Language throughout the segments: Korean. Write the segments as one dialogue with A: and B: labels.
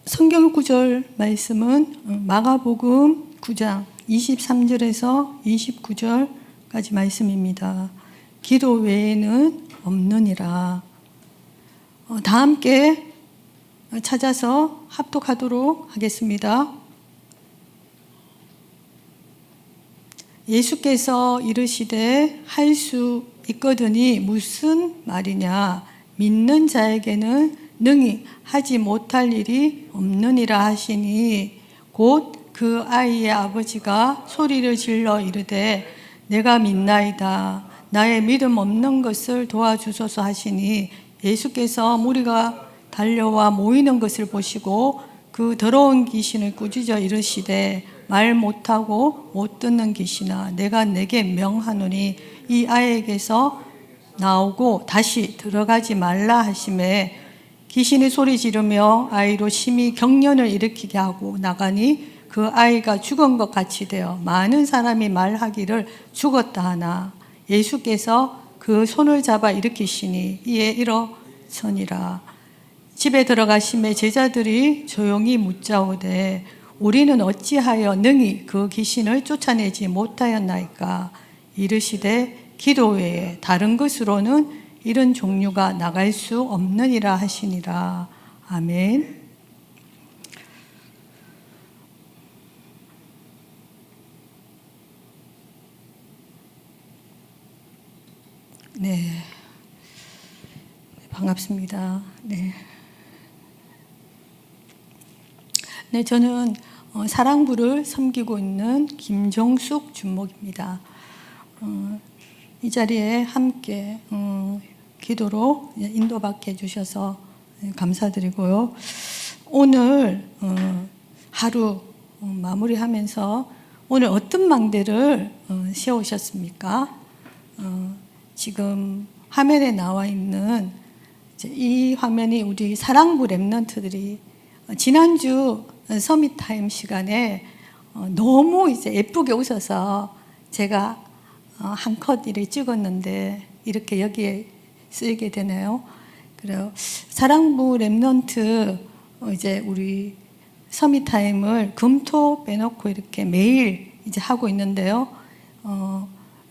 A: 성경 구절 말씀은 마가복음 9장 23절에서 29절까지 말씀입니다. 기도 외에는 없느니라. 다 함께 찾아서 합독하도록 하겠습니다. 예수께서 이르시되 할 수 있거든이 무슨 말이냐, 믿는 자에게는 능히 하지 못할 일이 없느니라 하시니, 곧 그 아이의 아버지가 소리를 질러 이르되 내가 믿나이다, 나의 믿음 없는 것을 도와주소서 하시니, 예수께서 무리가 달려와 모이는 것을 보시고 그 더러운 귀신을 꾸짖어 이르시되 말 못하고 못 듣는 귀신아, 내가 내게 명하노니 이 아이에게서 나오고 다시 들어가지 말라 하시매, 귀신이 소리 지르며 아이로 심히 경련을 일으키게 하고 나가니 그 아이가 죽은 것 같이 되어 많은 사람이 말하기를 죽었다 하나, 예수께서 그 손을 잡아 일으키시니 이에 일어서니라. 집에 들어가심에 제자들이 조용히 묻자오되 우리는 어찌하여 능히 그 귀신을 쫓아내지 못하였나이까? 이르시되 기도 외에 다른 것으로는 이런 종류가 나갈 수 없느니라 하시니라. 아멘. 네, 반갑습니다. 네, 저는 사랑부를 섬기고 있는 김정숙 준목입니다. 이 자리에 함께 기도로 인도받게 해주셔서 감사드리고요. 오늘 하루 마무리하면서 오늘 어떤 망대를 세우셨습니까? 지금 화면에 나와 있는 이 화면이 우리 사랑부 랩런트들이 지난주 서밋타임 시간에 너무 이제 예쁘게 웃어서 제가 한 컷 이렇게 찍었는데 이렇게 여기에 쓰이게 되네요. 그래요. 사랑부 랩런트 이제 우리 서밋타임을 금토 빼놓고 이렇게 매일 이제 하고 있는데요.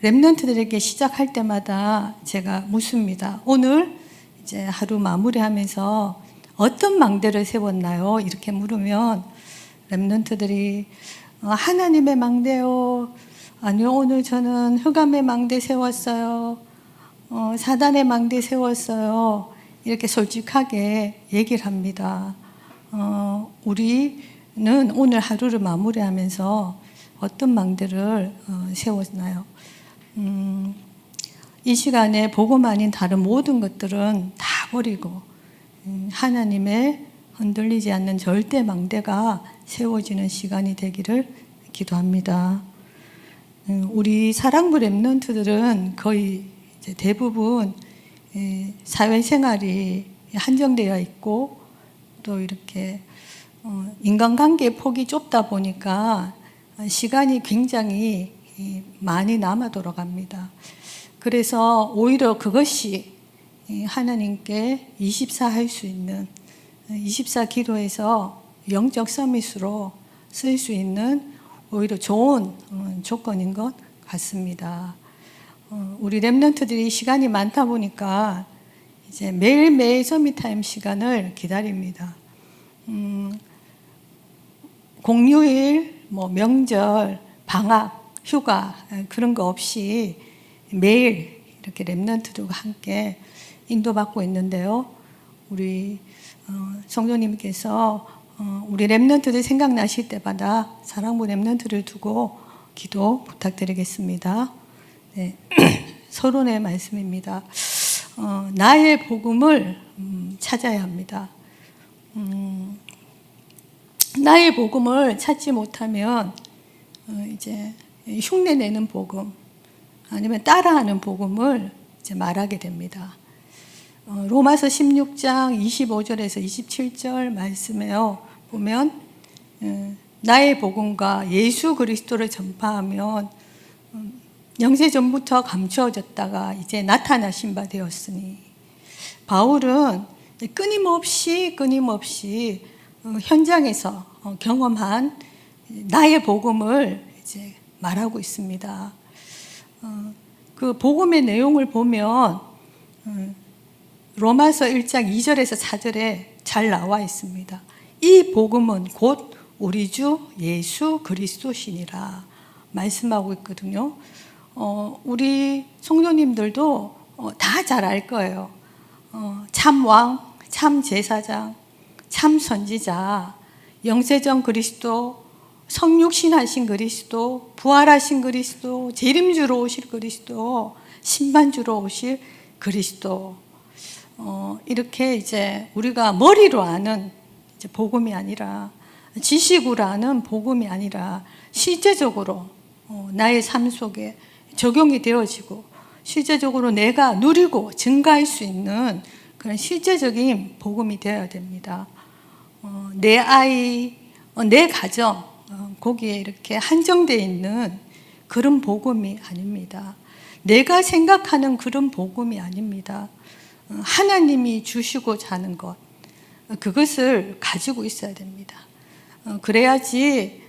A: 랩런트들에게 시작할 때마다 제가 묻습니다. 오늘 이제 하루 마무리하면서 어떤 망대를 세웠나요? 이렇게 물으면 랩런트들이 하나님의 망대요. 아니요, 오늘 저는 흑암의 망대 세웠어요. 사단의 망대 세웠어요. 이렇게 솔직하게 얘기를 합니다. 우리는 오늘 하루를 마무리하면서 어떤 망대를 세웠나요? 이 시간에 복음 아닌 다른 모든 것들은 다 버리고 하나님의 흔들리지 않는 절대 망대가 세워지는 시간이 되기를 기도합니다. 우리 사랑부 랩런트들은 거의 이제 대부분 사회생활이 한정되어 있고 또 이렇게 인간관계의 폭이 좁다 보니까 시간이 굉장히 많이 남아 돌아갑니다. 그래서 오히려 그것이 하나님께 24 할 수 있는 24 기도에서 영적 서밋으로 쓸 수 있는 오히려 좋은 조건인 것 같습니다. 우리 랩런트들이 시간이 많다 보니까 이제 매일매일 서밋타임 시간을 기다립니다. 공휴일, 명절, 방학, 휴가 그런 거 없이 매일 이렇게 랩런트들과 함께 인도받고 있는데요. 우리 성도님께서 우리 랩런트들 생각나실 때마다 사랑부 랩런트를 두고 기도 부탁드리겠습니다. 네. 서론의 말씀입니다. 나의 복음을 찾아야 합니다. 나의 복음을 찾지 못하면 이제 흉내내는 복음 아니면 따라하는 복음을 이제 말하게 됩니다. 로마서 16장 25절에서 27절 말씀에요. 보면 나의 복음과 예수 그리스도를 전파하면 영세전부터 감추어졌다가 이제 나타나신 바 되었으니, 바울은 끊임없이 현장에서 경험한 나의 복음을 이제 말하고 있습니다. 그 복음의 내용을 보면 로마서 1장 2절에서 4절에 잘 나와 있습니다. 이 복음은 곧 우리 주 예수 그리스도시니라 말씀하고 있거든요. 우리 성도님들도 다 잘 알 거예요. 참 왕, 참 제사장, 참 선지자, 영세전 그리스도, 성육신하신 그리스도, 부활하신 그리스도, 재림주로 오실 그리스도, 심판주로 오실 그리스도. 이렇게 이제 우리가 머리로 아는 이제 복음이 아니라, 지식으로 아는 복음이 아니라 실제적으로 나의 삶 속에 적용이 되어지고 실제적으로 내가 누리고 증가할 수 있는 그런 실제적인 복음이 되어야 됩니다. 내 아이, 내 가정, 거기에 이렇게 한정되어 있는 그런 복음이 아닙니다. 내가 생각하는 그런 복음이 아닙니다. 하나님이 주시고자 하는 것, 그것을 가지고 있어야 됩니다. 그래야지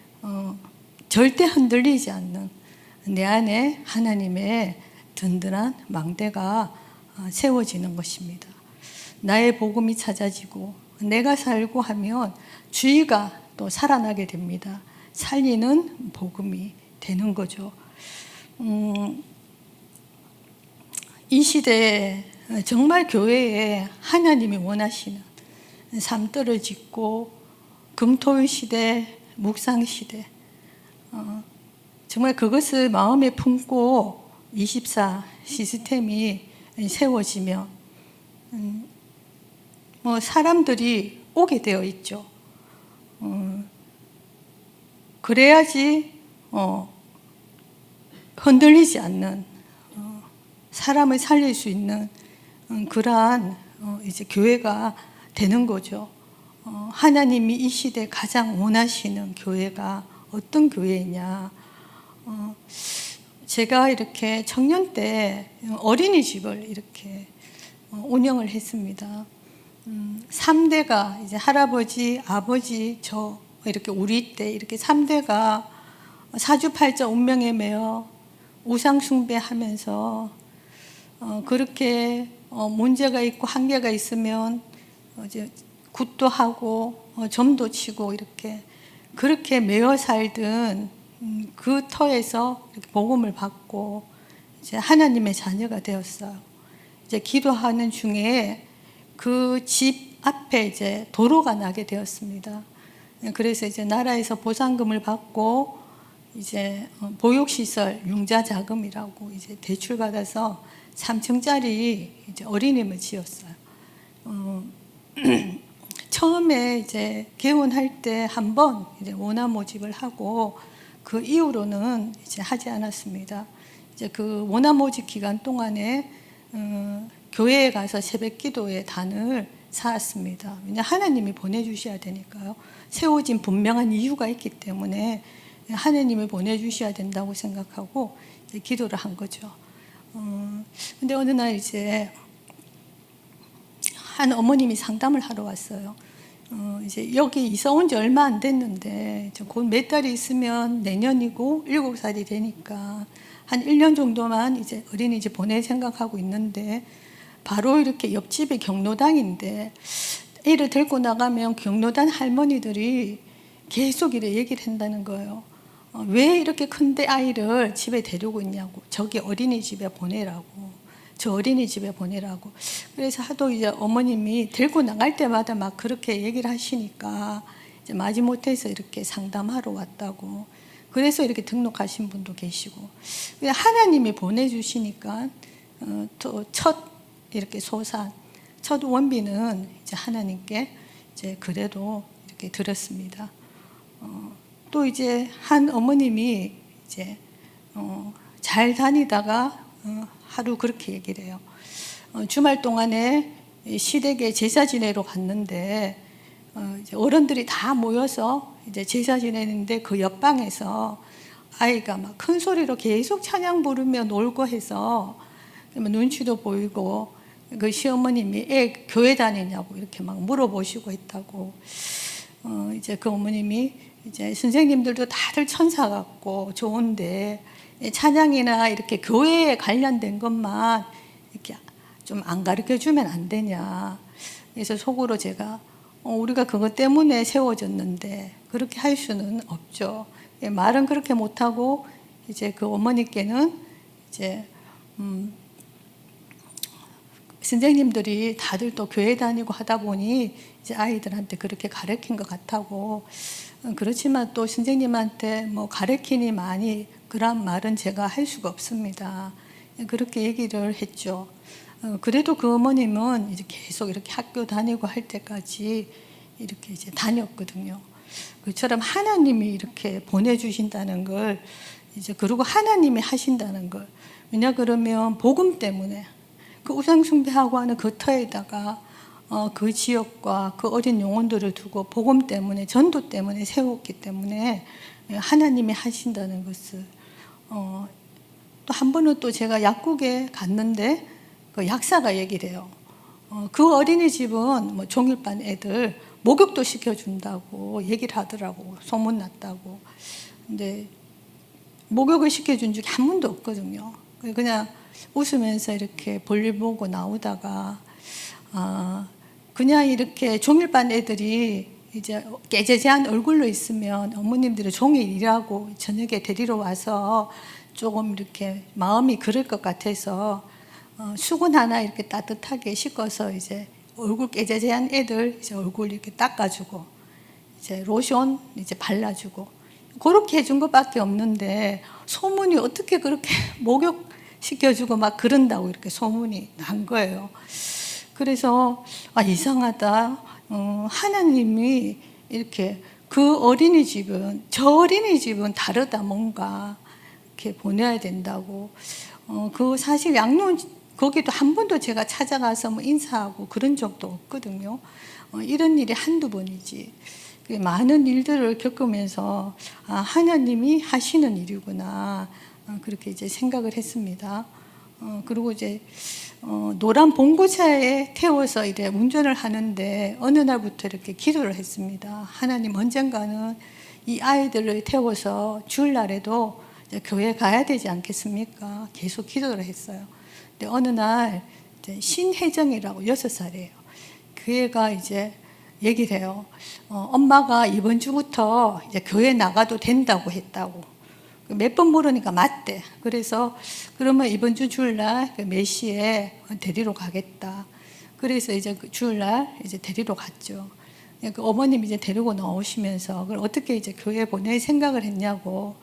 A: 절대 흔들리지 않는 내 안에 하나님의 든든한 망대가 세워지는 것입니다. 나의 복음이 찾아지고 내가 살고 하면 주의가 또 살아나게 됩니다. 살리는 복음이 되는 거죠. 이 시대에 정말 교회에 하나님이 원하시는 삶들을 짓고 금토일 시대, 묵상 시대, 정말 그것을 마음에 품고 24 시스템이 세워지면 사람들이 오게 되어 있죠. 그래야지 흔들리지 않는 사람을 살릴 수 있는 그러한 이제 교회가 되는 거죠. 하나님이 이 시대에 가장 원하시는 교회가 어떤 교회이냐? 제가 이렇게 청년 때 어린이집을 이렇게 운영을 했습니다. 3대가 이제 할아버지, 아버지, 저 이렇게 우리 때 이렇게 3대가 사주팔자 운명에 매여 우상 숭배하면서 그렇게 문제가 있고 한계가 있으면 이제 굿도 하고 점도 치고 이렇게 그렇게 매여 살던 그 터에서 이렇게 복음을 받고 이제 하나님의 자녀가 되었어요. 이제 기도하는 중에 그 집 앞에 이제 도로가 나게 되었습니다. 그래서 이제 나라에서 보상금을 받고 이제 보육시설 융자 자금이라고 이제 대출 받아서 3층짜리 이제 어린이집을 지었어요. 처음에 이제 개원할 때 한 번 이제 원화 모집을 하고 그 이후로는 이제 하지 않았습니다. 이제 그 원화 모집 기간 동안에 교회에 가서 새벽 기도의 단을 쌓았습니다. 왜냐 하나님이 보내주셔야 되니까요. 세워진 분명한 이유가 있기 때문에 하나님이 보내주셔야 된다고 생각하고 이제 기도를 한 거죠. 근데 어느 날 이제 한 어머님이 상담을 하러 왔어요. 이제 여기 이사 온 지 얼마 안 됐는데 곧 몇 달이 있으면 내년이고 7살이 되니까 한 1년 정도만 이제 어린이집 보낼 생각하고 있는데 바로 이렇게 옆집에 경로당인데 애를 데리고 나가면 경로당 할머니들이 계속 이래 얘기를 한다는 거예요. 왜 이렇게 큰데 아이를 집에 데리고 있냐고. 저기 어린이집에 보내라고. 저 어린이집에 보내라고. 그래서 하도 이제 어머님이 데리고 나갈 때마다 막 그렇게 얘기를 하시니까 이제 마지못해서 이렇게 상담하러 왔다고. 그래서 이렇게 등록하신 분도 계시고. 하나님이 보내주시니까 또 첫 이렇게 소산, 첫 원비는 이제 하나님께 이제 그래도 이렇게 드렸습니다. 또 이제 한 어머님이 이제 잘 다니다가 하루 그렇게 얘기를 해요. 주말 동안에 시댁에 제사 지내러 갔는데 이제 어른들이 다 모여서 이제 제사 지내는데 그 옆방에서 아이가 막 큰 소리로 계속 찬양 부르며 놀고 해서 눈치도 보이고 그 시어머님이 애 교회 다니냐고 이렇게 막 물어보시고 했다고. 이제 그 어머님이 이제 선생님들도 다들 천사 같고 좋은데 찬양이나 이렇게 교회에 관련된 것만 이렇게 좀 안 가르쳐 주면 안 되냐. 그래서 속으로 제가 우리가 그것 때문에 세워졌는데 그렇게 할 수는 없죠. 말은 그렇게 못하고 이제 그 어머니께는 이제 선생님들이 다들 또 교회 다니고 하다 보니 이제 아이들한테 그렇게 가르친 것 같다고. 그렇지만 또 선생님한테 뭐 가르치니 많이 그런 말은 제가 할 수가 없습니다. 그렇게 얘기를 했죠. 그래도 그 어머님은 이제 계속 이렇게 학교 다니고 할 때까지 이렇게 이제 다녔거든요. 그처럼 하나님이 이렇게 보내주신다는 걸 이제 그리고 하나님이 하신다는 걸. 왜냐 그러면 복음 때문에 그 우상숭배하고 하는 그 터에다가 그 지역과 그 어린 영혼들을 두고 복음 때문에 전도 때문에 세웠기 때문에 하나님이 하신다는 것을 또 한 번은 또 제가 약국에 갔는데 그 약사가 얘기를 해요. 그 어린이집은 뭐 종일반 애들 목욕도 시켜준다고 얘기를 하더라고. 소문났다고. 근데 목욕을 시켜준 적이 한 번도 없거든요. 그냥 웃으면서 이렇게 볼일 보고 나오다가 그냥 이렇게 종일반 애들이 이제 깨재재한 얼굴로 있으면 어머님들이 종일 일하고 저녁에 데리러 와서 조금 이렇게 마음이 그럴 것 같아서 수건 하나 이렇게 따뜻하게 씻어서 이제 얼굴 깨재재한 애들 이제 얼굴 이렇게 닦아주고 이제 로션 이제 발라주고 그렇게 해준 것밖에 없는데 소문이 어떻게 그렇게 목욕 시켜주고 막 그런다고 이렇게 소문이 난 거예요. 그래서 이상하다. 하나님이 이렇게 그 어린이집은 저 어린이집은 다르다 뭔가 이렇게 보내야 된다고. 그 사실 양로원 거기도 한 번도 제가 찾아가서 뭐 인사하고 그런 적도 없거든요. 이런 일이 한두 번이지. 많은 일들을 겪으면서 하나님이 하시는 일이구나 그렇게 이제 생각을 했습니다. 그리고 이제 노란 봉고차에 태워서 이제 운전을 하는데 어느 날부터 이렇게 기도를 했습니다. 하나님 언젠가는 이 아이들을 태워서 주일날에도 이제 교회 가야 되지 않겠습니까? 계속 기도를 했어요. 근데 어느 날 이제 신혜정이라고 6살이에요. 그 애가 이제 얘기를 해요. 엄마가 이번 주부터 이제 교회 나가도 된다고 했다고. 몇 번 물으니까 맞대. 그래서 그러면 이번 주 주일날 몇 시에 데리러 가겠다. 그래서 이제 그 주일날 이제 데리러 갔죠. 그 어머님이 이제 데리고 나오시면서 그걸 어떻게 이제 교회에 보낼 생각을 했냐고.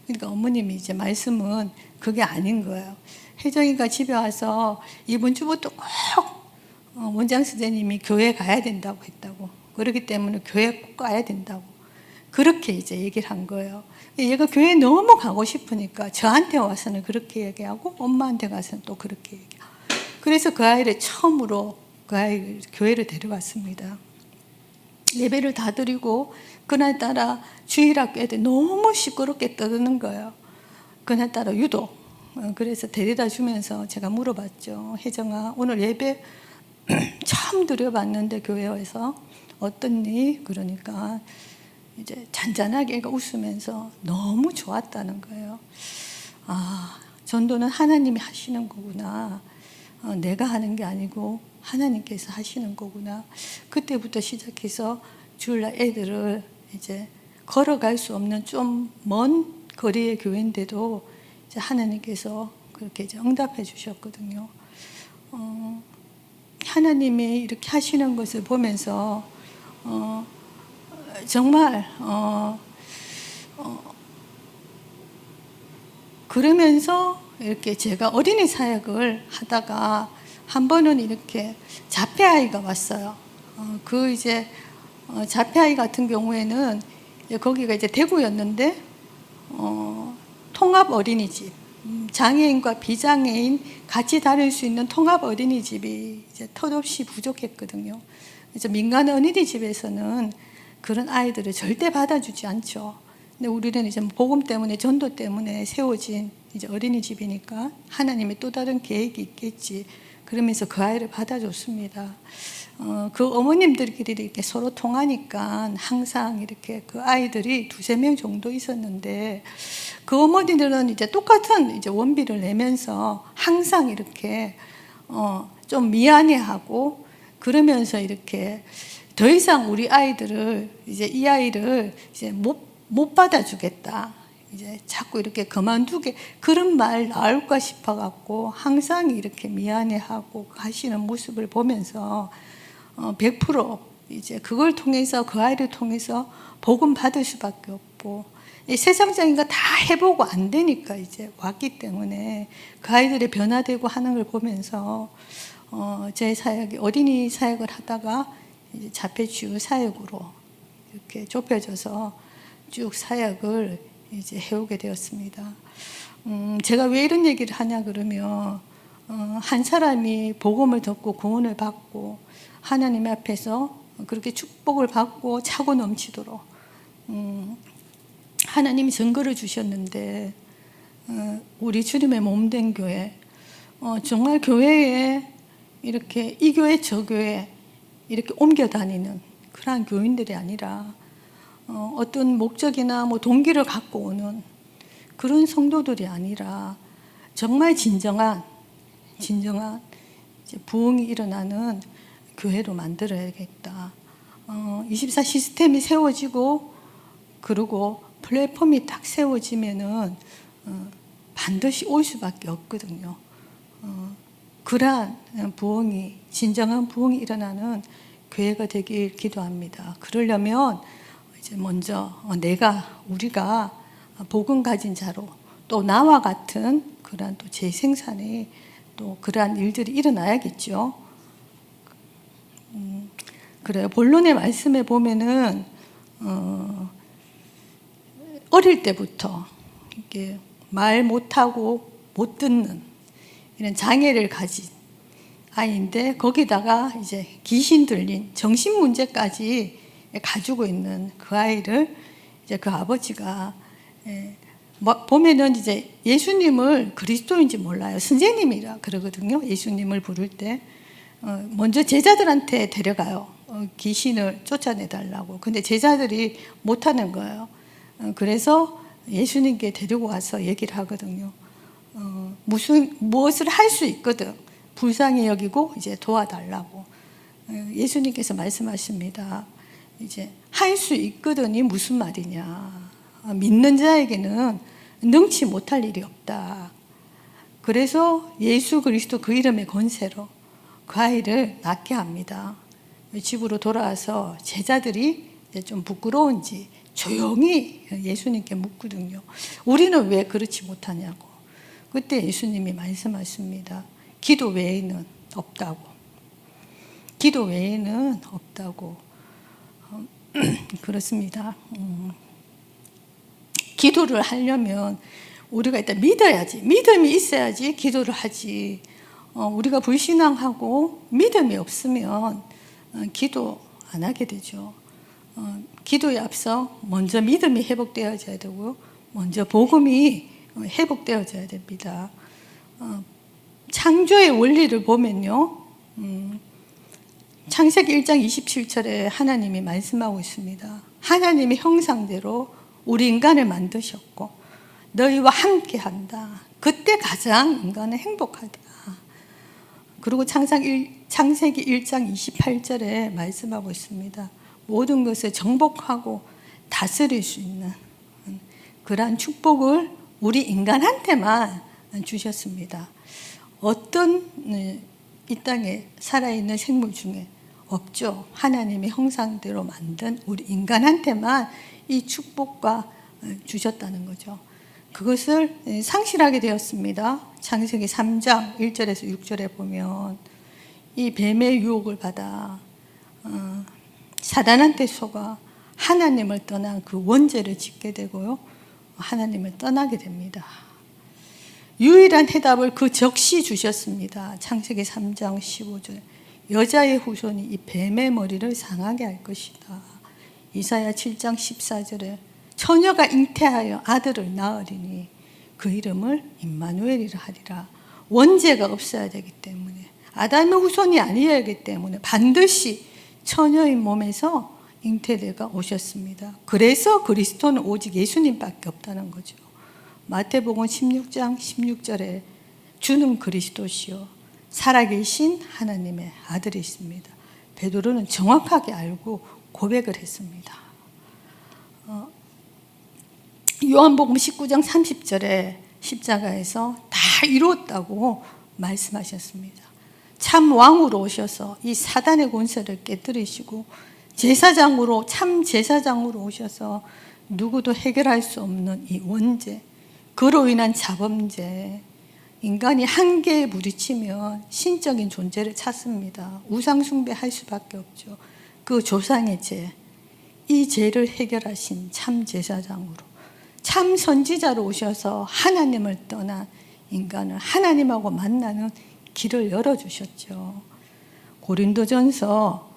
A: 그러니까 어머님이 이제 말씀은 그게 아닌 거예요. 혜정이가 집에 와서 이번 주부터 꼭 원장 선생님이 교회 가야 된다고 했다고. 그렇기 때문에 교회 꼭 가야 된다고. 그렇게 이제 얘기를 한 거예요. 얘가 교회에 너무 가고 싶으니까 저한테 와서는 그렇게 얘기하고 엄마한테 가서는 또 그렇게 얘기하고. 그래서 그 아이를 처음으로 그 아이를 교회를 데려갔습니다. 예배를 다 드리고 그날따라 주일학교 애들 너무 시끄럽게 떠드는 거예요. 그날따라 유독. 그래서 데려다 주면서 제가 물어봤죠. 혜정아 오늘 예배 처음 드려봤는데 교회에서 어떻니? 그러니까 이제 잔잔하게 웃으면서 너무 좋았다는 거예요. 전도는 하나님이 하시는 거구나. 내가 하는 게 아니고 하나님께서 하시는 거구나. 그때부터 시작해서 주일날 애들을 이제 걸어갈 수 없는 좀 먼 거리의 교회인데도 이제 하나님께서 그렇게 이제 응답해 주셨거든요. 하나님이 이렇게 하시는 것을 보면서 정말 그러면서 이렇게 제가 어린이 사역을 하다가 한 번은 이렇게 자폐아이가 왔어요. 그 이제 자폐아이 같은 경우에는 거기가 이제 대구였는데 통합 어린이집, 장애인과 비장애인 같이 다닐 수 있는 통합 어린이집이 이제 턱없이 부족했거든요. 그래서 민간 어린이집에서는 그런 아이들을 절대 받아주지 않죠. 근데 우리는 이제 복음 때문에 전도 때문에 세워진 이제 어린이집이니까 하나님의 또 다른 계획이 있겠지. 그러면서 그 아이를 받아줬습니다. 그 어머님들끼리 이렇게 서로 통하니까 항상 이렇게 그 아이들이 2-3명 정도 있었는데, 그 어머니들은 이제 똑같은 이제 원비를 내면서 항상 이렇게 좀 미안해하고, 그러면서 이렇게 더 이상 우리 아이들을 이제 이 아이를 이제 못 받아주겠다, 이제 자꾸 이렇게 그만두게, 그런 말 나올까 싶어 갖고 항상 이렇게 미안해하고 하시는 모습을 보면서 100% 이제 그걸 통해서, 그 아이를 통해서 복음 받을 수밖에 없고, 이 세상적인 거 다 해보고 안 되니까 이제 왔기 때문에 그 아이들의 변화되고 하는 걸 보면서 제 사역이, 어린이 사역을 하다가 이제 자폐치유 사역으로 이렇게 좁혀져서 쭉 사역을 이제 해오게 되었습니다. 제가 왜 이런 얘기를 하냐 그러면, 한 사람이 복음을 듣고 구원을 받고 하나님 앞에서 그렇게 축복을 받고 차고 넘치도록 하나님이 증거를 주셨는데, 우리 주님의 몸된 교회, 정말 교회에 이렇게 이 교회 저 교회 이렇게 옮겨 다니는 그러한 교인들이 아니라 어떤 목적이나 뭐 동기를 갖고 오는 그런 성도들이 아니라, 정말 진정한 이제 부흥이 일어나는 교회로 만들어야겠다. 24 시스템이 세워지고, 그리고 플랫폼이 딱 세워지면은 반드시 올 수밖에 없거든요. 그러한 부흥이, 진정한 부흥이 일어나는 교회가 되길 기도합니다. 그러려면 이제 먼저 우리가 복음 가진 자로, 또 나와 같은 그러한 또 재생산의 또 그러한 일들이 일어나야겠죠. 그래요. 본론의 말씀에 보면은 어릴 때부터 이렇게 말 못하고 못 듣는 이런 장애를 가진 아이인데, 거기다가 이제 귀신 들린 정신 문제까지 가지고 있는 그 아이를 이제 그 아버지가 보면은 이제 예수님을 그리스도인지 몰라요. 선생님이라 그러거든요. 예수님을 부를 때 먼저 제자들한테 데려가요. 귀신을 쫓아내 달라고. 근데 제자들이 못하는 거예요. 그래서 예수님께 데리고 와서 얘기를 하거든요. 무엇을 할 수 있거든. 불쌍히 여기고 이제 도와달라고. 예수님께서 말씀하십니다. 이제 할 수 있거든이 무슨 말이냐. 믿는 자에게는 능치 못할 일이 없다. 그래서 예수 그리스도 그 이름의 권세로 그 아이를 낫게 합니다. 집으로 돌아와서 제자들이 이제 좀 부끄러운지 조용히 예수님께 묻거든요. 우리는 왜 그렇지 못하냐고. 그때 예수님이 말씀하십니다. 기도 외에는 없다고. 기도 외에는 없다고. 그렇습니다. 기도를 하려면 우리가 일단 믿어야지. 믿음이 있어야지 기도를 하지. 우리가 불신앙하고 믿음이 없으면 기도 안 하게 되죠. 기도에 앞서 먼저 믿음이 회복되어져야 되고요. 먼저 복음이 회복되어져야 됩니다. 창조의 원리를 보면요. 창세기 1장 27절에 하나님이 말씀하고 있습니다. 하나님의 형상대로 우리 인간을 만드셨고 너희와 함께 한다. 그때 가장 인간은 행복하다. 그리고 창세기 1장 28절에 말씀하고 있습니다. 모든 것을 정복하고 다스릴 수 있는 그러한 축복을 우리 인간한테만 주셨습니다. 어떤 이 땅에 살아있는 생물 중에 없죠. 하나님의 형상대로 만든 우리 인간한테만 이 축복과 주셨다는 거죠. 그것을 상실하게 되었습니다. 창세기 3장 1절에서 6절에 보면 이 뱀의 유혹을 받아 사단한테 속아 하나님을 떠난 그 원죄를 짓게 되고요. 하나님을 떠나게 됩니다. 유일한 해답을 그 적시 주셨습니다. 창세기 3장 15절. 여자의 후손이 이 뱀의 머리를 상하게 할 것이다. 이사야 7장 14절에 처녀가 잉태하여 아들을 낳으리니 그 이름을 임마누엘이라 하리라. 원죄가 없어야 되기 때문에 아담의 후손이 아니어야 하기 때문에 반드시 처녀의 몸에서 잉태되가 오셨습니다. 그래서 그리스도는 오직 예수님밖에 없다는 거죠. 마태복음 16장 16절에 주는 그리스도시요 살아계신 하나님의 아들이십니다. 베드로는 정확하게 알고 고백을 했습니다. 요한복음 19장 30절에 십자가에서 다 이루었다고 말씀하셨습니다. 참 왕으로 오셔서 이 사단의 권세를 깨뜨리시고 제사장으로 참 제사장으로 오셔서 누구도 해결할 수 없는 이 원죄, 그로 인한 자범죄, 인간이 한계에 부딪히면 신적인 존재를 찾습니다. 우상 숭배할 수밖에 없죠. 그 조상의 죄, 이 죄를 해결하신 참 제사장으로 참 선지자로 오셔서 하나님을 떠난 인간을 하나님하고 만나는 길을 열어주셨죠. 고린도전서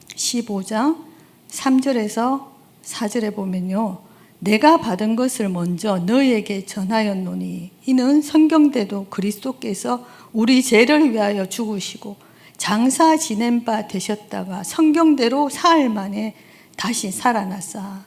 A: 15장 3절에서 4절에 보면요, 내가 받은 것을 먼저 너희에게 전하였노니 이는 성경대로 그리스도께서 우리 죄를 위하여 죽으시고 장사 지낸 바 되셨다가 성경대로 사흘 만에 다시 살아나사.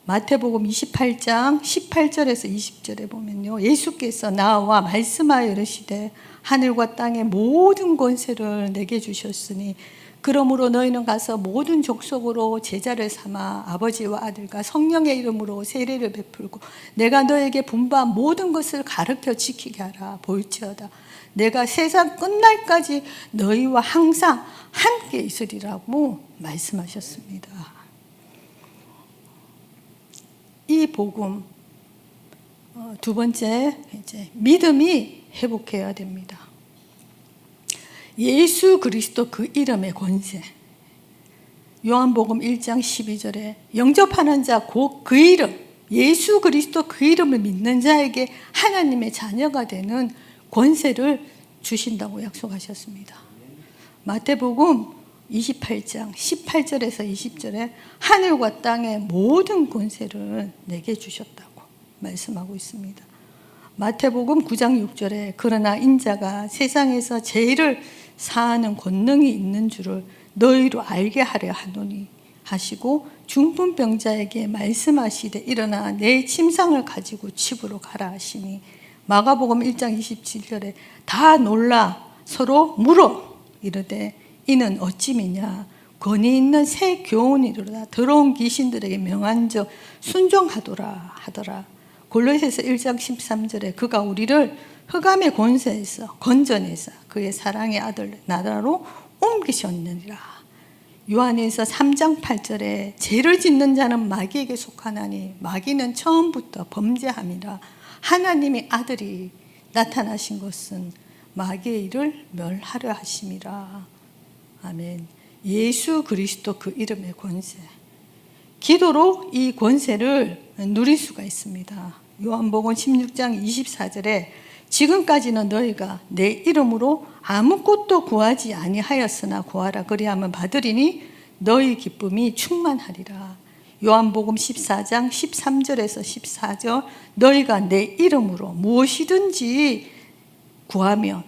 A: 마태복음 28장 18절에서 20절에 보면요, 예수께서 나와 말씀하여 이르시되 하늘과 땅의 모든 권세를 내게 주셨으니 그러므로 너희는 가서 모든 족속으로 제자를 삼아 아버지와 아들과 성령의 이름으로 세례를 베풀고 내가 너에게 분부한 모든 것을 가르쳐 지키게 하라. 볼지어다 내가 세상 끝날까지 너희와 항상 함께 있으리라고 말씀하셨습니다. 이 복음 두 번째, 이제 믿음이 회복해야 됩니다. 예수 그리스도 그 이름의 권세. 요한복음 1장 12절에 영접하는 자 곧 그 이름, 예수 그리스도 그 이름을 믿는 자에게 하나님의 자녀가 되는 권세를 주신다고 약속하셨습니다. 마태복음 28장 18절에서 20절에 하늘과 땅의 모든 권세를 내게 주셨다고 말씀하고 있습니다. 마태복음 9장 6절에 그러나 인자가 세상에서 죄를 사하는 권능이 있는 줄을 너희로 알게 하려 하노니 하시고 중풍병자에게 말씀하시되 일어나 내 침상을 가지고 집으로 가라 하시니 마가복음 1장 27절에 다 놀라 서로 물어 이르되 이는 어찌미냐 권위 있는 새 교훈이로다 더러운 귀신들에게 명한적 순종하더라 하더라. 골로새서 1장 13절에 그가 우리를 흑암의 권세에서 건져내사 그의 사랑의 아들 나라로 옮기셨느니라. 요한에서 3장 8절에 죄를 짓는 자는 마귀에게 속하나니 마귀는 처음부터 범죄함이라. 하나님의 아들이 나타나신 것은 마귀의 일을 멸하려 하심이라. 아멘. 예수 그리스도 그 이름의 권세. 기도로 이 권세를 누릴 수가 있습니다. 요한복음 16장 24절에 지금까지는 너희가 내 이름으로 아무것도 구하지 아니하였으나 구하라 그리하면 받으리니 너희 기쁨이 충만하리라. 요한복음 14장 13절에서 14절 너희가 내 이름으로 무엇이든지 구하면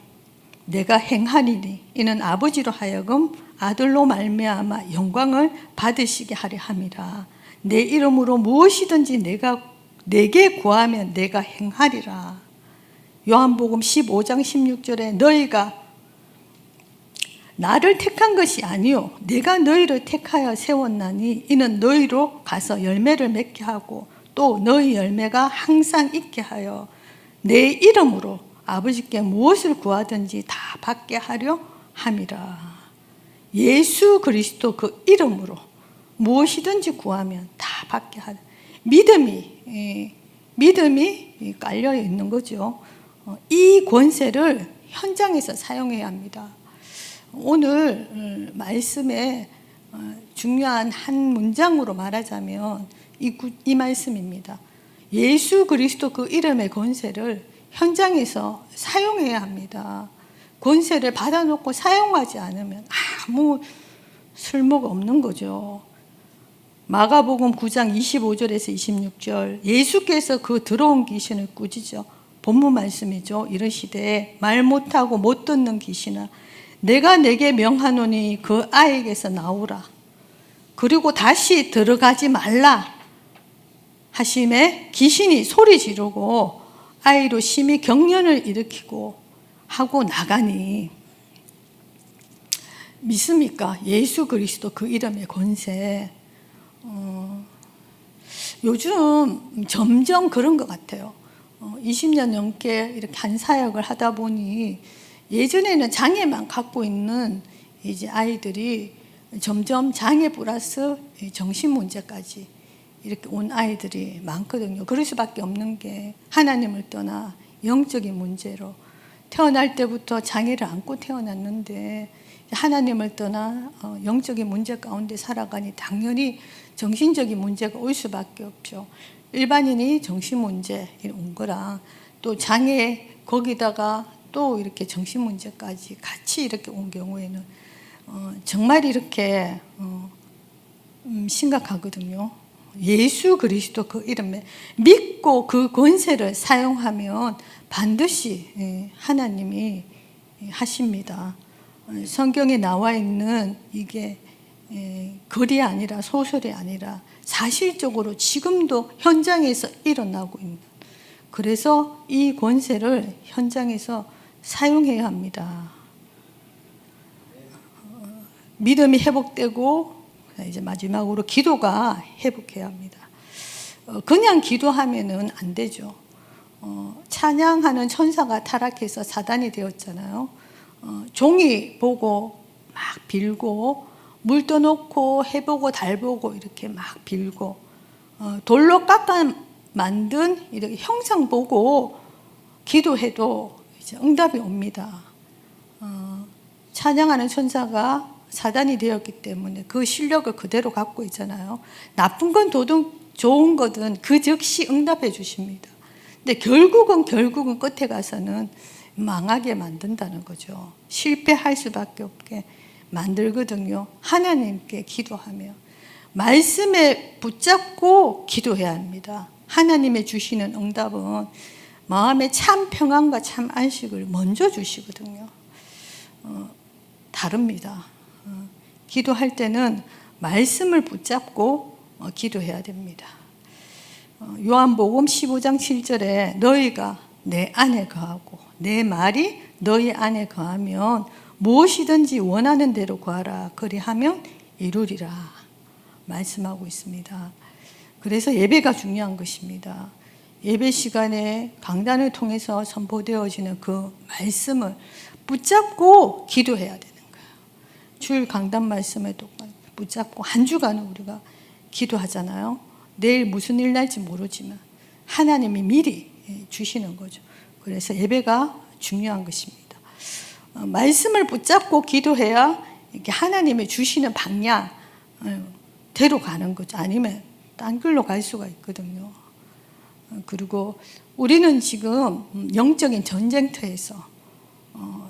A: 내가 행하리니 이는 아버지로 하여금 아들로 말미암아 영광을 받으시게 하려 함이라. 내 이름으로 무엇이든지 내게 구하면 내가 행하리라. 요한복음 15장 16절에 너희가 나를 택한 것이 아니요 내가 너희를 택하여 세웠나니 이는 너희로 가서 열매를 맺게 하고 또 너희 열매가 항상 있게 하여 내 이름으로 아버지께 무엇을 구하든지 다 받게 하려 함이라. 예수 그리스도 그 이름으로 무엇이든지 구하면 다 받게 하라. 믿음이 깔려 있는 거죠. 이 권세를 현장에서 사용해야 합니다. 오늘 말씀에 중요한 한 문장으로 말하자면 이 말씀입니다. 예수 그리스도 그 이름의 권세를 현장에서 사용해야 합니다. 권세를 받아놓고 사용하지 않으면 아무 쓸모가 없는 거죠. 마가복음 9장 25절에서 26절 예수께서 그 더러운 귀신을 꾸짖어 본문 말씀이죠. 이르시되 말 못하고 못 듣는 귀신아 내가 내게 명하노니 그 아이에게서 나오라. 그리고 다시 들어가지 말라 하심에 귀신이 소리 지르고 아이로 심히 경련을 일으키고 하고 나가니 믿습니까? 예수 그리스도 그 이름의 권세. 요즘 점점 그런 것 같아요. 20년 넘게 이렇게 한 사역을 하다 보니 예전에는 장애만 갖고 있는 이제 아이들이 점점 장애 플러스 정신 문제까지 이렇게 온 아이들이 많거든요. 그럴 수밖에 없는 게 하나님을 떠나 영적인 문제로 태어날 때부터 장애를 안고 태어났는데 하나님을 떠나 영적인 문제 가운데 살아가니 당연히 정신적인 문제가 올 수밖에 없죠. 일반인이 정신 문제 온 거랑 또 장애 거기다가 또 이렇게 정신 문제까지 같이 이렇게 온 경우에는 정말 이렇게 심각하거든요. 예수 그리스도 그 이름에 믿고 그 권세를 사용하면 반드시 하나님이 하십니다. 성경에 나와 있는 이게 글이 아니라 소설이 아니라 사실적으로 지금도 현장에서 일어나고 있는, 그래서 이 권세를 현장에서 사용해야 합니다. 믿음이 회복되고 이제 마지막으로 기도가 회복해야 합니다. 그냥 기도하면은 안 되죠. 찬양하는 천사가 타락해서 사단이 되었잖아요. 종이 보고 막 빌고 물 떠놓고 해보고 달보고 이렇게 막 빌고 돌로 깎아 만든 이렇게 형상 보고 기도해도 이제 응답이 옵니다. 찬양하는 천사가 사단이 되었기 때문에 그 실력을 그대로 갖고 있잖아요. 나쁜 건 도둑, 좋은 거든 그 즉시 응답해 주십니다. 근데 결국은 끝에 가서는 망하게 만든다는 거죠. 실패할 수밖에 없게 만들거든요. 하나님께 기도하며 말씀에 붙잡고 기도해야 합니다. 하나님의 주시는 응답은 마음의 참 평안과 참 안식을 먼저 주시거든요. 다릅니다. 기도할 때는 말씀을 붙잡고 기도해야 됩니다. 요한복음 15장 7절에 너희가 내 안에 거하고 내 말이 너희 안에 거하면 무엇이든지 원하는 대로 구하라 그리하면 이루리라 말씀하고 있습니다. 그래서 예배가 중요한 것입니다. 예배 시간에 강단을 통해서 선포되어지는 그 말씀을 붙잡고 기도해야 되는 거예요. 주일 강단 말씀에 붙잡고 한 주간은 우리가 기도하잖아요. 내일 무슨 일 날지 모르지만 하나님이 미리 주시는 거죠. 그래서 예배가 중요한 것입니다. 말씀을 붙잡고 기도해야 이렇게 하나님이 주시는 방향대로 가는 거죠. 아니면 딴 길로 갈 수가 있거든요. 그리고 우리는 지금 영적인 전쟁터에서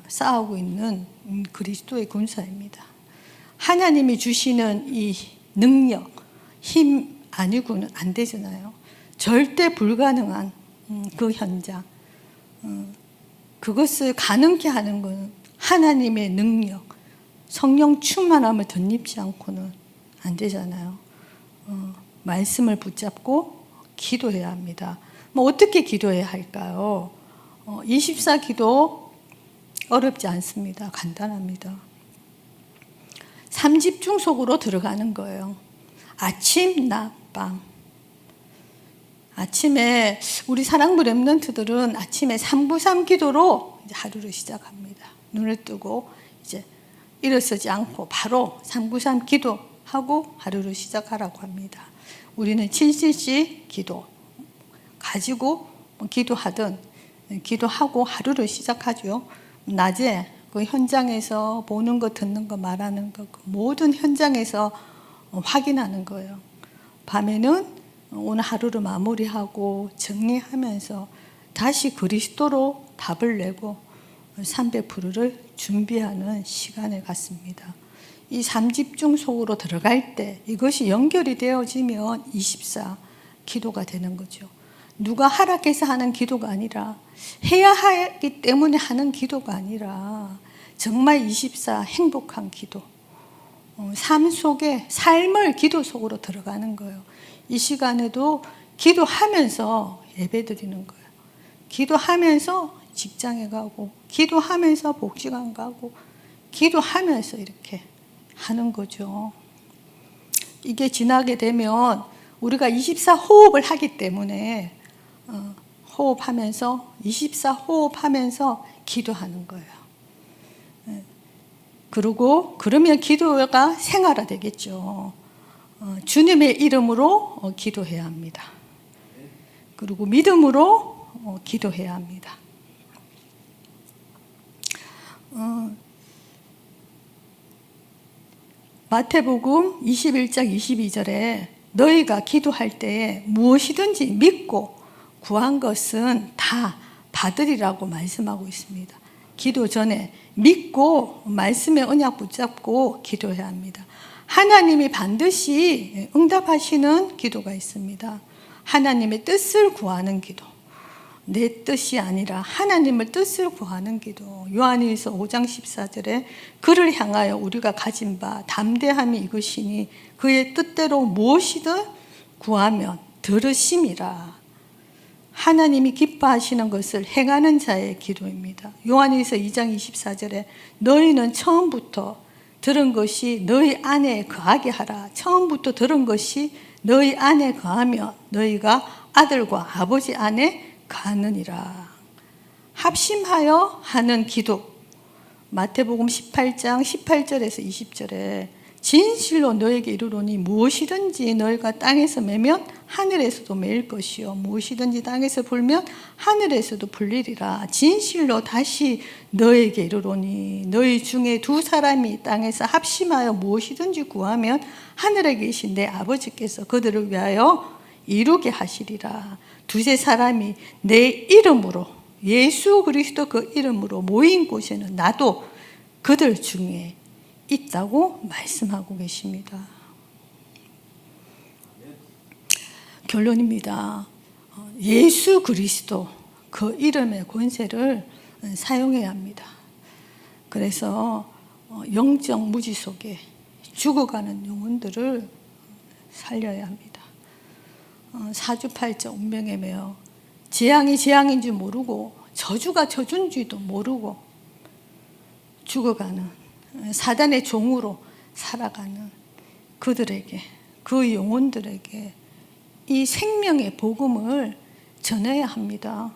A: 싸우고 있는 그리스도의 군사입니다. 하나님이 주시는 이 능력, 힘 아니고는 안 되잖아요. 절대 불가능한 그 현장, 그것을 가능케 하는 것은 하나님의 능력, 성령 충만함을 덧입지 않고는 안 되잖아요. 말씀을 붙잡고 기도해야 합니다. 뭐 어떻게 기도해야 할까요? 24 기도 어렵지 않습니다. 간단합니다. 3집중 속으로 들어가는 거예요. 아침, 낮, 밤. 아침에 우리 사랑부 렘넌트들은 아침에 393 기도로 이제 하루를 시작합니다. 눈을 뜨고 이제 일어서지 않고 바로 393 기도하고 하루를 시작하라고 합니다. 우리는 777 기도 가지고 기도하든 기도하고 하루를 시작하죠. 낮에 그 현장에서 보는 거, 듣는 거, 말하는 거, 그 모든 현장에서 확인하는 거예요. 밤에는 오늘 하루를 마무리하고 정리하면서 다시 그리스도로 답을 내고 300%를 준비하는 시간을 갖습니다. 이 3집중 속으로 들어갈 때 이것이 연결이 되어지면 24 기도가 되는 거죠. 누가 허락해서 하는 기도가 아니라 해야 하기 때문에 하는 기도가 아니라 정말 24 행복한 기도, 삶 속에 삶을 기도 속으로 들어가는 거예요. 이 시간에도 기도하면서 예배드리는 거예요. 기도하면서 직장에 가고, 기도하면서 복지관 가고, 기도하면서 이렇게 하는 거죠. 이게 지나게 되면 우리가 24 호흡을 하기 때문에 호흡하면서 24 호흡하면서 기도하는 거예요. 그리고 그러면 기도가 생활화되겠죠. 주님의 이름으로 기도해야 합니다. 그리고 믿음으로 기도해야 합니다. 마태복음 21장 22절에 너희가 기도할 때에 무엇이든지 믿고 구한 것은 다 받으리라고 말씀하고 있습니다. 기도 전에 믿고 말씀의 언약 붙잡고 기도해야 합니다. 하나님이 반드시 응답하시는 기도가 있습니다. 하나님의 뜻을 구하는 기도. 내 뜻이 아니라 하나님의 뜻을 구하는 기도. 요한일서 5장 14절에 그를 향하여 우리가 가진 바 담대함이 이것이니 그의 뜻대로 무엇이든 구하면 들으심이라. 하나님이 기뻐하시는 것을 행하는 자의 기도입니다. 요한일서 2장 24절에 너희는 처음부터 들은 것이 너희 안에 거하게 하라. 처음부터 들은 것이 너희 안에 거하면 너희가 아들과 아버지 안에 가느니라. 합심하여 하는 기도. 마태복음 18장 18절에서 20절에 진실로 너에게 이르노니 무엇이든지 너희가 땅에서 매면 하늘에서도 매일 것이요 무엇이든지 땅에서 불면 하늘에서도 불리리라. 진실로 다시 너에게 이르노니 너희 중에 두 사람이 땅에서 합심하여 무엇이든지 구하면 하늘에 계신 내 아버지께서 그들을 위하여 이루게 하시리라. 두세 사람이 내 이름으로 예수 그리스도 그 이름으로 모인 곳에는 나도 그들 중에 있다고 말씀하고 계십니다. 결론입니다. 예수 그리스도 그 이름의 권세를 사용해야 합니다. 그래서 영적 무지 속에 죽어가는 영혼들을 살려야 합니다. 사주팔자 운명에 매여 재앙이 재앙인 줄 모르고 저주가 저주인 줄도 모르고 죽어가는 사단의 종으로 살아가는 그들에게, 그 영혼들에게 이 생명의 복음을 전해야 합니다.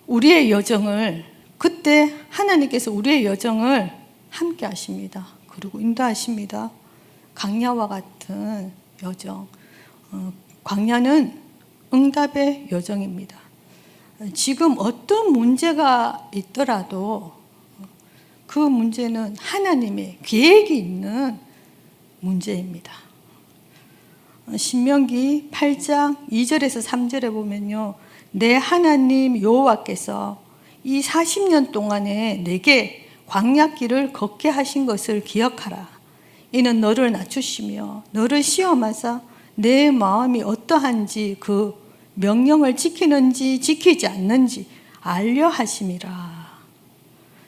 A: 우리의 여정을, 그때 하나님께서 우리의 여정을 함께 하십니다. 그리고 인도하십니다. 광야와 같은 여정. 광야는 응답의 여정입니다. 지금 어떤 문제가 있더라도 그 문제는 하나님의 계획이 있는 문제입니다. 신명기 8장 2절에서 3절에 보면요, 내 하나님 여호와께서 이 40년 동안에 내게 광야길을 걷게 하신 것을 기억하라. 이는 너를 낮추시며 너를 시험하사 내 마음이 어떠한지 그 명령을 지키는지 지키지 않는지 알려 하심이라.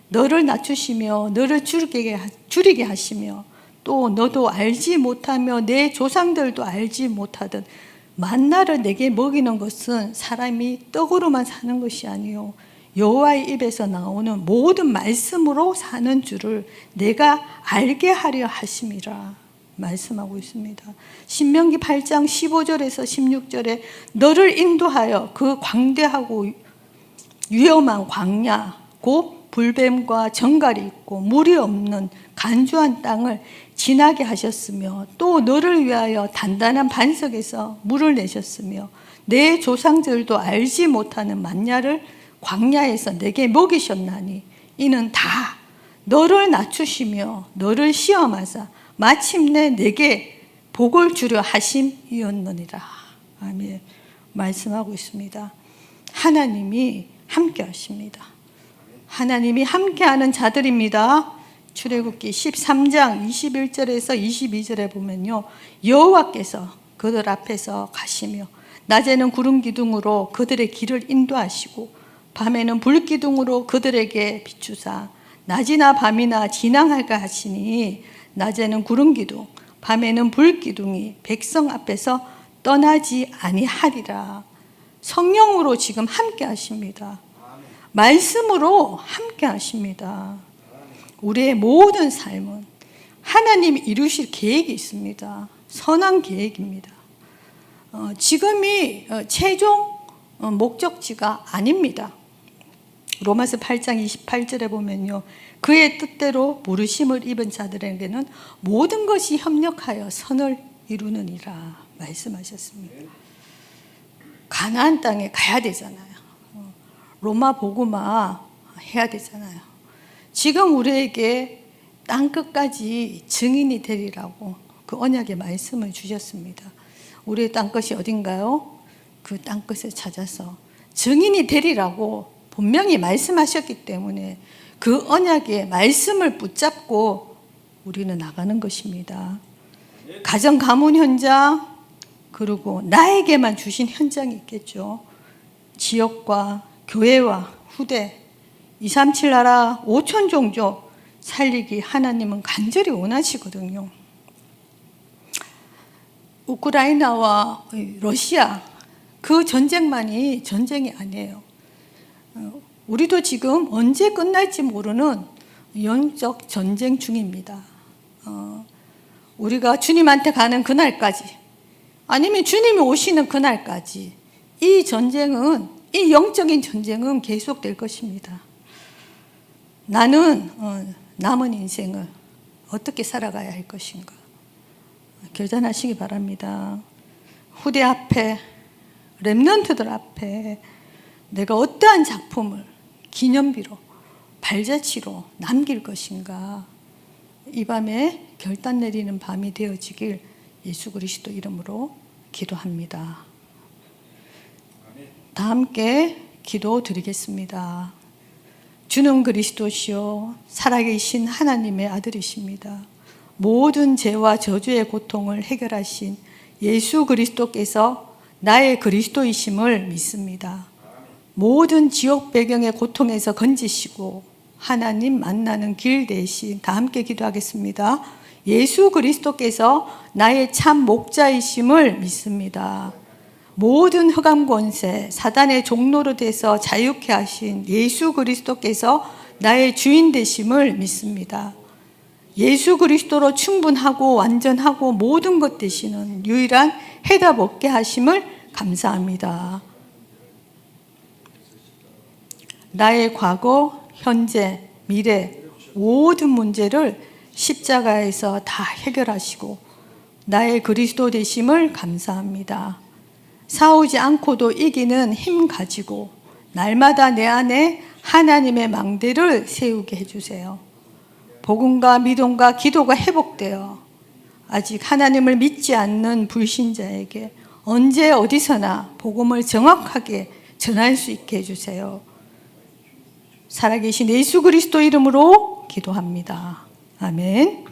A: 너를 낮추시며 너를 줄이게 하시며 또 너도 알지 못하며 내 조상들도 알지 못하던 만나를 내게 먹이는 것은 사람이 떡으로만 사는 것이 아니요 여호와의 입에서 나오는 모든 말씀으로 사는 줄을 내가 알게 하려 하심이라 말씀하고 있습니다. 신명기 8장 15절에서 16절에 너를 인도하여 그 광대하고 위험한 광야 곧 불뱀과 정갈이 있고 물이 없는 간주한 땅을 지나게 하셨으며 또 너를 위하여 단단한 반석에서 물을 내셨으며 내 조상들도 알지 못하는 만냐를 광야에서 내게 먹이셨나니 이는 다 너를 낮추시며 너를 시험하사 마침내 내게 복을 주려 하심이었느니라. 아멘. 말씀하고 있습니다. 하나님이 함께 하십니다. 하나님이 함께하는 자들입니다. 출애굽기 13장 21절에서 22절에 보면요, 여호와께서 그들 앞에서 가시며 낮에는 구름 기둥으로 그들의 길을 인도하시고 밤에는 불 기둥으로 그들에게 비추사 낮이나 밤이나 진앙하게 하시니 낮에는 구름 기둥 밤에는 불 기둥이 백성 앞에서 떠나지 아니하리라. 성령으로 지금 함께 하십니다. 말씀으로 함께 하십니다. 우리의 모든 삶은 하나님이 이루실 계획이 있습니다. 선한 계획입니다. 지금이 최종 목적지가 아닙니다. 로마서 8장 28절에 보면요, 그의 뜻대로 부르심을 입은 자들에게는 모든 것이 협력하여 선을 이루느니라 말씀하셨습니다. 가나안 땅에 가야 되잖아요. 로마 복음화 해야 되잖아요. 지금 우리에게 땅 끝까지 증인이 되리라고 그 언약의 말씀을 주셨습니다. 우리의 땅끝이 어딘가요? 그 땅끝을 찾아서 증인이 되리라고 분명히 말씀하셨기 때문에 그 언약의 말씀을 붙잡고 우리는 나가는 것입니다. 가정 가문 현장, 그리고 나에게만 주신 현장이 있겠죠. 지역과 교회와 후대, 237 나라 5천 종족 살리기 하나님은 간절히 원하시거든요. 우크라이나와 러시아 그 전쟁만이 전쟁이 아니에요. 우리도 지금 언제 끝날지 모르는 영적 전쟁 중입니다. 우리가 주님한테 가는 그날까지, 아니면 주님이 오시는 그날까지 이 전쟁은, 이 영적인 전쟁은 계속될 것입니다. 나는 남은 인생을 어떻게 살아가야 할 것인가 결단하시기 바랍니다. 후대 앞에, 렘넌트들 앞에 내가 어떠한 작품을 기념비로, 발자취로 남길 것인가, 이 밤에 결단 내리는 밤이 되어지길 예수 그리스도 이름으로 기도합니다. 다 함께 기도 드리겠습니다. 주는 그리스도시요 살아계신 하나님의 아들이십니다. 모든 죄와 저주의 고통을 해결하신 예수 그리스도께서 나의 그리스도이심을 믿습니다. 모든 지옥 배경의 고통에서 건지시고 하나님 만나는 길 대신, 다 함께 기도하겠습니다. 예수 그리스도께서 나의 참 목자이심을 믿습니다. 모든 흑암 권세, 사단의 종로로 돼서 자유케 하신 예수 그리스도께서 나의 주인 되심을 믿습니다. 예수 그리스도로 충분하고 완전하고 모든 것 되시는 유일한 해답 얻게 하심을 감사합니다. 나의 과거, 현재, 미래 모든 문제를 십자가에서 다 해결하시고 나의 그리스도 되심을 감사합니다. 싸우지 않고도 이기는 힘 가지고 날마다 내 안에 하나님의 망대를 세우게 해주세요. 복음과 믿음과 기도가 회복되어 아직 하나님을 믿지 않는 불신자에게 언제 어디서나 복음을 정확하게 전할 수 있게 해주세요. 살아계신 예수 그리스도 이름으로 기도합니다. 아멘.